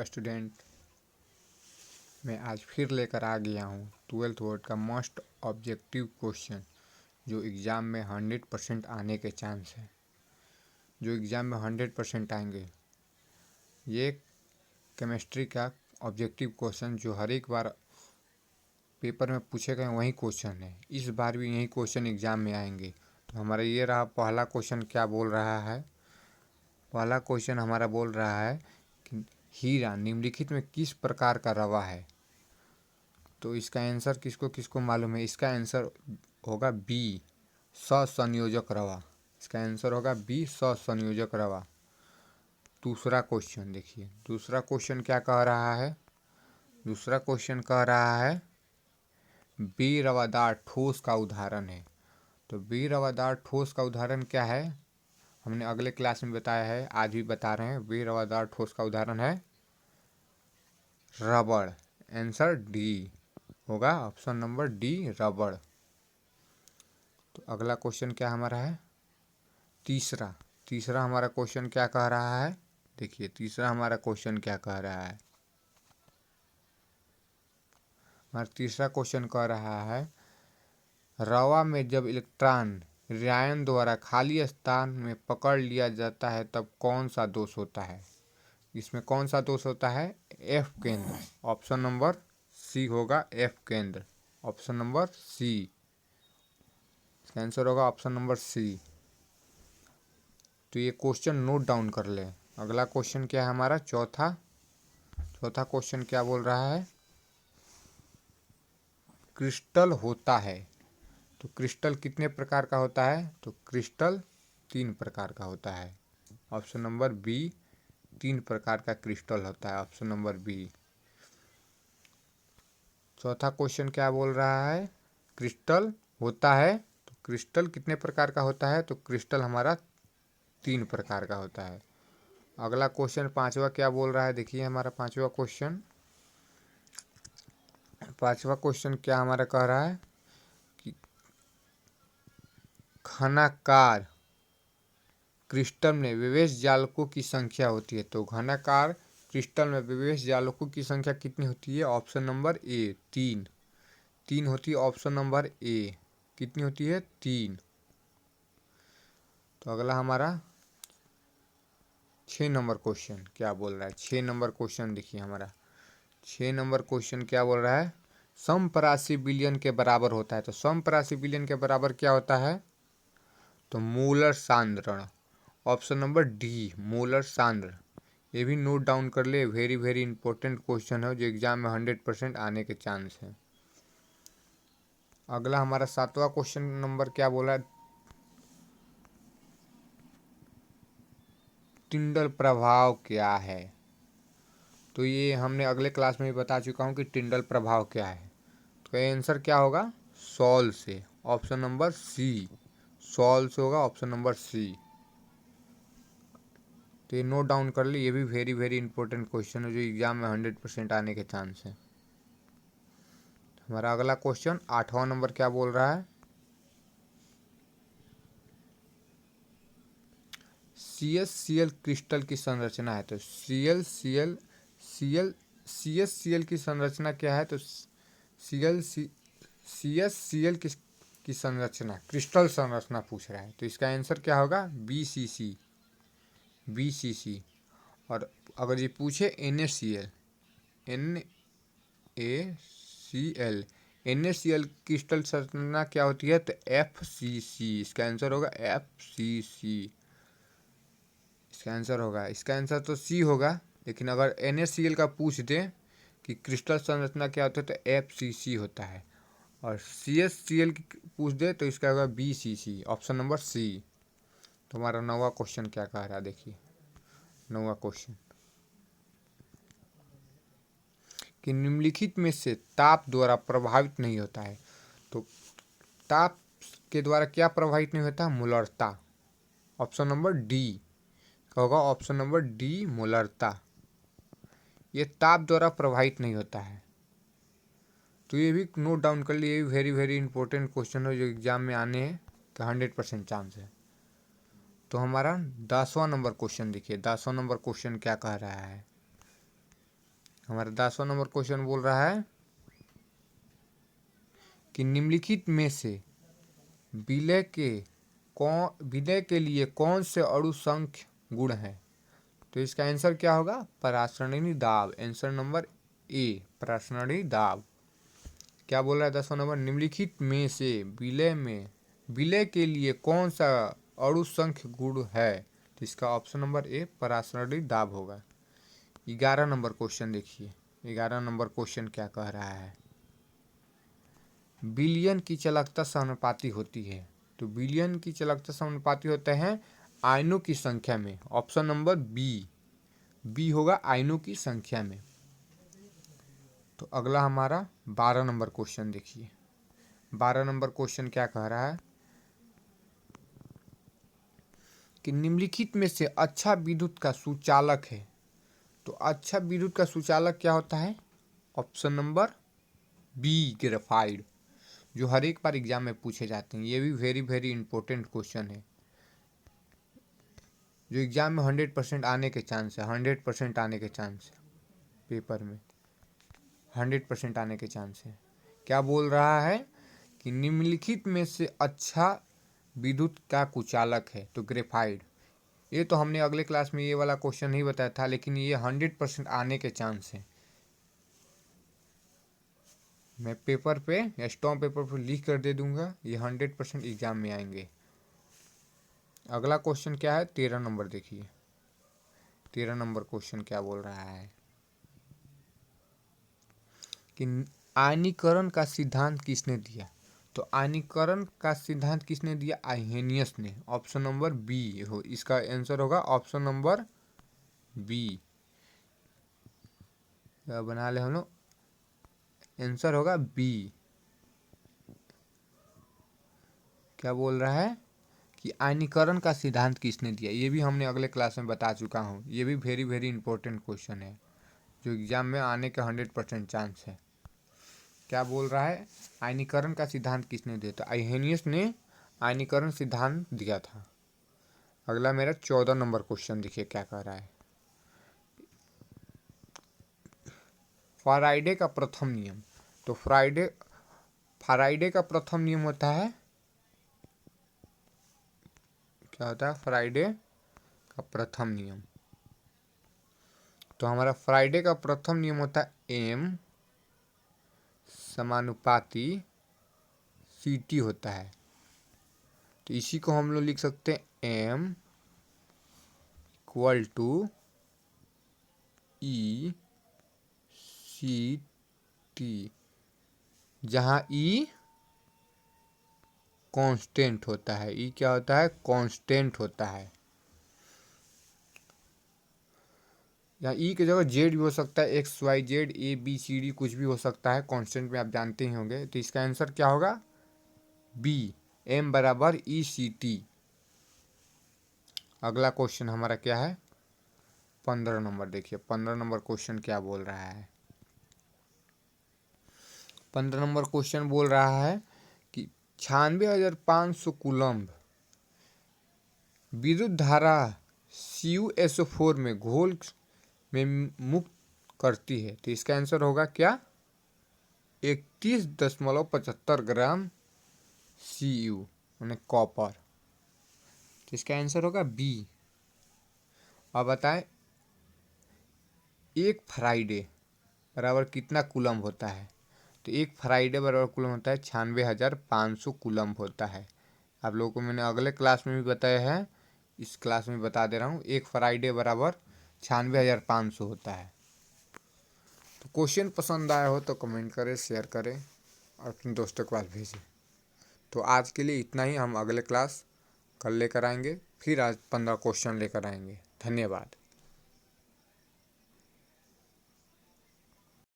Student, मैं आज फिर लेकर आ गया हूँ 12th बोर्ड का मोस्ट ऑब्जेक्टिव क्वेश्चन जो एग्ज़ाम में 100% आने के चांस है। जो एग्ज़ाम में 100% आएंगे। ये केमिस्ट्री का ऑब्जेक्टिव क्वेश्चन जो हर एक बार पेपर में पूछे गए वही क्वेश्चन है। इस बार भी यही क्वेश्चन एग्ज़ाम में आएंगे। तो हमारा ये रहा पहला क्वेश्चन। क्या बोल रहा है? पहला क्वेश्चन हमारा बोल रहा है कि हीरा निम्नलिखित में किस प्रकार का रवा है। तो इसका आंसर किसको किसको मालूम है? इसका आंसर होगा बी, ससंयोजक रवा। इसका आंसर होगा बी, ससंयोजक रवा। दूसरा क्वेश्चन देखिए, दूसरा क्वेश्चन क्या कह रहा है? दूसरा क्वेश्चन कह रहा है बी रवादार ठोस का उदाहरण है। तो बी रवादार ठोस का उदाहरण क्या है? हमने अगले क्लास में बताया है, आज भी बता रहे हैं। बी रवादार ठोस का उदाहरण है रबड़। आंसर डी होगा, ऑप्शन नंबर डी, रबड़। तो अगला क्वेश्चन क्या हमारा है? तीसरा तीसरा हमारा क्वेश्चन क्या कह रहा है? देखिए तीसरा हमारा क्वेश्चन क्या कह रहा है। हमारा तीसरा क्वेश्चन कह रहा है रवा में जब इलेक्ट्रॉन रेयान द्वारा खाली स्थान में पकड़ लिया जाता है तब कौन सा दोष होता है? इसमें कौन सा दोष होता है? एफ केंद्र। ऑप्शन नंबर सी होगा, एफ केंद्र। ऑप्शन नंबर सी, इसका आंसर होगा ऑप्शन नंबर सी। तो ये क्वेश्चन नोट डाउन कर ले। अगला क्वेश्चन क्या है हमारा? चौथा क्वेश्चन क्या बोल रहा है? क्रिस्टल होता है। तो क्रिस्टल कितने प्रकार का होता है? तो क्रिस्टल 3 प्रकार का होता है। ऑप्शन नंबर बी, 3 प्रकार का क्रिस्टल होता है। Option number B. चौथा क्वेश्चन क्या बोल रहा है? क्रिस्टल होता है। तो क्रिस्टल कितने प्रकार का होता है? तो क्रिस्टल हमारा 3 प्रकार का होता है। अगला क्वेश्चन पांचवा क्या बोल रहा है? देखिए हमारा पांचवा क्वेश्चन क्या हमारा कह रहा है कि घनाकार क्रिस्टल में विवेश जालकों की संख्या होती है। तो घनाकार क्रिस्टल में विवेश जालकों की संख्या कितनी होती है? ऑप्शन नंबर ए, 3 होती है। ऑप्शन नंबर ए कितनी होती है? 3। तो अगला हमारा 6 नंबर क्वेश्चन क्या बोल रहा है? 6 नंबर क्वेश्चन देखिए हमारा 6 नंबर क्वेश्चन क्या बोल रहा है? समपरासी विलयन के बराबर होता है। तो समपरासी विलयन के बराबर क्या होता है? तो मूलर सांद्रण। ऑप्शन नंबर डी, मूलर सांद्रण। ये भी नोट डाउन कर ले, वेरी वेरी इंपॉर्टेंट क्वेश्चन है जो एग्जाम में 100% आने के चांस है। अगला हमारा 7वां क्वेश्चन नंबर क्या बोला? टिंडल प्रभाव क्या है? तो ये हमने अगले क्लास में भी बता चुका हूँ कि टिंडल प्रभाव क्या है। तो आंसर क्या होगा? सॉल से। ऑप्शन नंबर सी, सॉल से होगा, ऑप्शन नंबर सी। तो ये नोट डाउन कर ली, ये भी वेरी वेरी इंपॉर्टेंट क्वेश्चन है जो एग्जाम में 100% आने के चांस है। हमारा अगला क्वेश्चन 8वां नंबर क्या बोल रहा है? CaCl क्रिस्टल की संरचना है। तो CaCl की संरचना क्या है? तो CaCl की संरचना, क्रिस्टल संरचना पूछ रहा है। तो इसका आंसर क्या होगा? BCC। और अगर ये पूछे NaCl क्रिस्टल संरचना क्या होती है? तो FCC। इसका आंसर होगा FCC। इसका आंसर तो सी होगा, लेकिन अगर NaCl का पूछ दे कि क्रिस्टल संरचना क्या होता है तो FCC होता है। और CaCl की पूछ दे तो इसका होगा BCC, ऑप्शन नंबर सी। तो हमारा 9वां क्वेश्चन क्या कह रहा है? देखिए 9वां क्वेश्चन कि निम्नलिखित में से ताप द्वारा प्रभावित नहीं होता है। तो ताप के द्वारा क्या प्रभावित नहीं होता? मूलरता। ऑप्शन नंबर डी होगा, ऑप्शन नंबर डी, मूलरता। ये ताप द्वारा प्रभावित नहीं होता है। तो ये भी नोट डाउन कर लिए, वेरी वेरी इंपॉर्टेंट क्वेश्चन है जो एग्जाम में आने का 100% चांस है। तो हमारा 10वां नंबर क्वेश्चन देखिए, 10वां नंबर क्वेश्चन क्या कह रहा है? हमारा 10वां नंबर क्वेश्चन बोल रहा है कि निम्नलिखित में से विलय के लिए कौन से अणु संख्य गुण है। तो इसका आंसर क्या होगा, परासरणी दाब। आंसर नंबर ए, परासरणी दाब। क्या बोल रहा है 10वां नंबर, निम्नलिखित में से विलय के लिए कौन सा अणु संख्य गुण है। तो इसका ऑप्शन नंबर ए, परासरणी दाब होगा। 11 नंबर क्वेश्चन देखिए। 11 नंबर क्वेश्चन क्या कह रहा है, विलयन की चालकता समानुपाती होती है। तो विलयन की चालकता समानुपाती होते हैं आयनों की संख्या में। ऑप्शन नंबर बी होगा, आयनों की संख्या में। तो अगला हमारा 12 नंबर क्वेश्चन देखिए। 12 नंबर क्वेश्चन क्या कह रहा है कि निम्नलिखित में से अच्छा विद्युत का सुचालक है। तो अच्छा विद्युत का सुचालक क्या होता है, ऑप्शन नंबर बी, ग्रेफाइट, जो हर एक बार एग्जाम में पूछे जाते हैं। ये भी वेरी वेरी इंपॉर्टेंट क्वेश्चन है, जो एग्जाम में 100% आने के चांस है। 100% आने के चांस है, पेपर में 100% आने के चांस है। क्या बोल रहा है कि निम्नलिखित में से अच्छा विद्युत का कुचालक है। तो ग्रेफाइट, ये तो हमने अगले क्लास में ये वाला क्वेश्चन नहीं बताया था, लेकिन ये 100% आने के चांस है। मैं पेपर पे या स्टॉम्प पेपर पे लिख कर दे दूंगा, ये 100% एग्जाम में आएंगे। अगला क्वेश्चन क्या है, 13 नंबर देखिए। 13 नंबर क्वेश्चन क्या बोल रहा है कि आयनीकरण का सिद्धांत किसने दिया। तो आयनीकरण का सिद्धांत किसने दिया, आर्हेनियस ने। ऑप्शन नंबर बी हो, इसका आंसर होगा ऑप्शन नंबर बी। बना ले हम लोग, आंसर होगा बी। क्या बोल रहा है कि आयनीकरण का सिद्धांत किसने दिया, ये भी हमने अगले क्लास में बता चुका हूँ। ये भी वेरी वेरी इंपॉर्टेंट क्वेश्चन है, जो एग्जाम में आने का 100% चांस है। क्या बोल रहा है, आयनीकरण का सिद्धांत किसने दिया। तो आर्हेनियस ने आयनीकरण सिद्धांत दिया था। अगला मेरा 14 नंबर क्वेश्चन देखिए क्या कह रहा है, फाराडे का प्रथम नियम। तो फाराडे का प्रथम नियम होता है, क्या होता है, फाराडे का प्रथम नियम। तो हमारा फाराडे का प्रथम नियम होता है एम समानुपाती ct होता है। तो इसी को हम लोग लिख सकते हैं M equal to E C T, जहाँ ई कांस्टेंट होता है। ई क्या होता है, कांस्टेंट होता है। यहाँ ई की जगह जेड भी हो सकता है, X Y Z A B C D कुछ भी हो सकता है। कांस्टेंट में आप जानते ही होंगे। तो इसका आंसर क्या होगा, बी, एम बराबर ई सी टी। अगला क्वेश्चन हमारा क्या है, 15 नंबर देखिए। 15 नंबर क्वेश्चन क्या बोल रहा है, 15 नंबर क्वेश्चन बोल रहा है कि 96,500 कूलम्ब विद्युत धारा CuSO4 में घोल में मुक्त करती है। तो इसका आंसर होगा क्या, 31.75 ग्राम Cu यानी कॉपर। तो इसका आंसर होगा बी। अब बताएं, एक फ्राइडे बराबर कितना कूलम्ब होता है। तो एक फ्राइडे बराबर कूलम्ब होता है 96,500 कूलम्ब होता है। आप लोगों को मैंने अगले क्लास में भी बताया है, इस क्लास में बता दे रहा हूँ। एक फ्राइडे बराबर 96,500 होता है। तो क्वेश्चन पसंद आया हो तो कमेंट करें, शेयर करें और अपने दोस्तों के पास भेजें। तो आज के लिए इतना ही। हम अगले क्लास कल लेकर आएंगे, फिर आज 15 क्वेश्चन लेकर आएंगे। धन्यवाद।